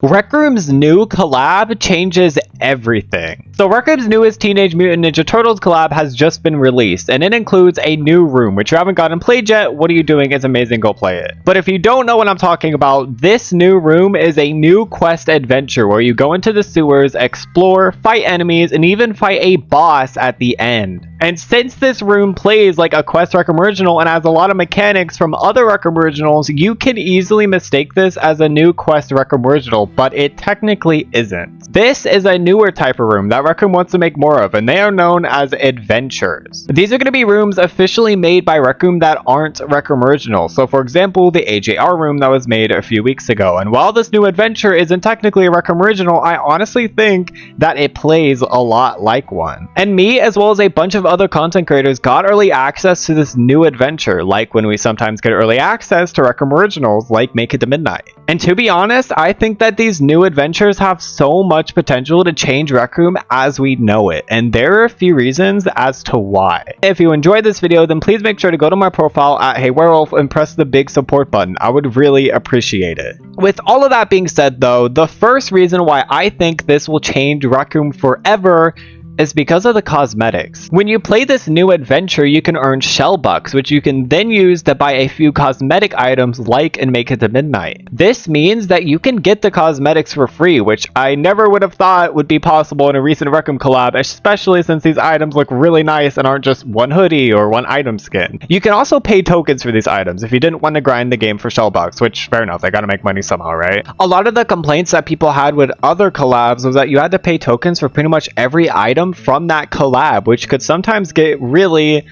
Rec Room's new collab changes everything. So Rec Room's newest Teenage Mutant Ninja Turtles collab has just been released, and it includes a new room, which you haven't gotten played yet. What are you doing? It's amazing, go play it. But if you don't know what I'm talking about, this new room is a new quest adventure where you go into the sewers, explore, fight enemies, and even fight a boss at the end. And since this room plays like a Quest Rec Room original and has a lot of mechanics from other Rec Room originals, you can easily mistake this as a new Quest Rec Room original, but it technically isn't. This is a newer type of room that Rec Room wants to make more of, and they are known as adventures. These are going to be rooms officially made by Rec Room that aren't Rec Room originals. So for example, the AJR room that was made a few weeks ago. And while this new adventure isn't technically a Rec Room original, I honestly think that it plays a lot like one. And me, as well as a bunch of other content creators, got early access to this new adventure, like when we sometimes get early access to Rec Room originals like Make It to Midnight. And to be honest, I think that these new adventures have so much potential to change Rec Room as we know it, and there are a few reasons as to why. If you enjoyed this video, then please make sure to go to my profile at HeyWerewolf and press the big support button. I would really appreciate it. With all of that being said though, the first reason why I think this will change Rec Room forever is because of the cosmetics. When you play this new adventure, you can earn shell bucks, which you can then use to buy a few cosmetic items like in Make It to Midnight. This means that you can get the cosmetics for free, which I never would have thought would be possible in a recent Rec Room collab, especially since these items look really nice and aren't just one hoodie or one item skin. You can also pay tokens for these items if you didn't want to grind the game for shell bucks, which fair enough, they gotta make money somehow, right? A lot of the complaints that people had with other collabs was that you had to pay tokens for pretty much every item from that collab, which could sometimes get really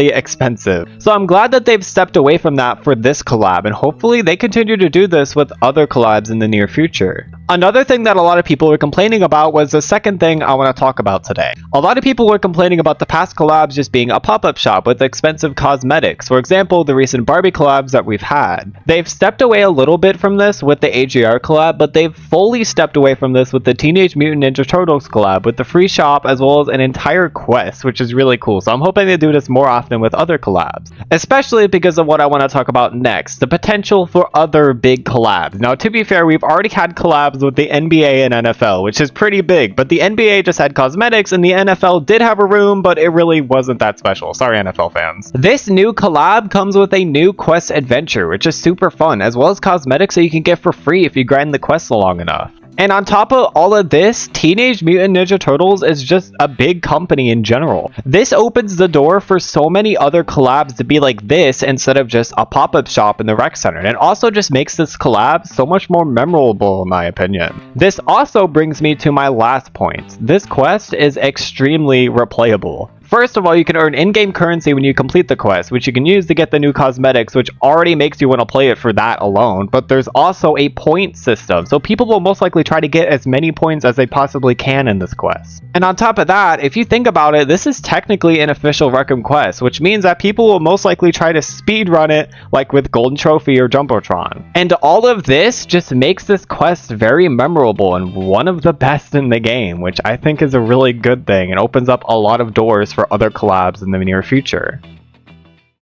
expensive. So I'm glad that they've stepped away from that for this collab, and hopefully they continue to do this with other collabs in the near future. Another thing that a lot of people were complaining about was the second thing I want to talk about today. A lot of people were complaining about the past collabs just being a pop-up shop with expensive cosmetics. For example, the recent Barbie collabs that we've had. They've stepped away a little bit from this with the AJR collab, but they've fully stepped away from this with the Teenage Mutant Ninja Turtles collab, with the free shop as well as an entire quest, which is really cool. So I'm hoping they do this more often with other collabs, especially because of what I want to talk about next, the potential for other big collabs. Now, to be fair, we've already had collabs with the NBA and NFL, which is pretty big, but the NBA just had cosmetics and the NFL did have a room, but it really wasn't that special. Sorry, NFL fans. This new collab comes with a new quest adventure, which is super fun, as well as cosmetics that you can get for free if you grind the quest long enough. And on top of all of this, Teenage Mutant Ninja Turtles is just a big company in general. This opens the door for so many other collabs to be like this instead of just a pop-up shop in the rec center. And it also just makes this collab so much more memorable in my opinion. This also brings me to my last point. This quest is extremely replayable. First of all, you can earn in-game currency when you complete the quest, which you can use to get the new cosmetics, which already makes you want to play it for that alone. But there's also a point system, so people will most likely try to get as many points as they possibly can in this quest. And on top of that, if you think about it, this is technically an official Rec Room quest, which means that people will most likely try to speedrun it, like with Golden Trophy or Jumbotron. And all of this just makes this quest very memorable and one of the best in the game, which I think is a really good thing and opens up a lot of doors for other collabs in the near future.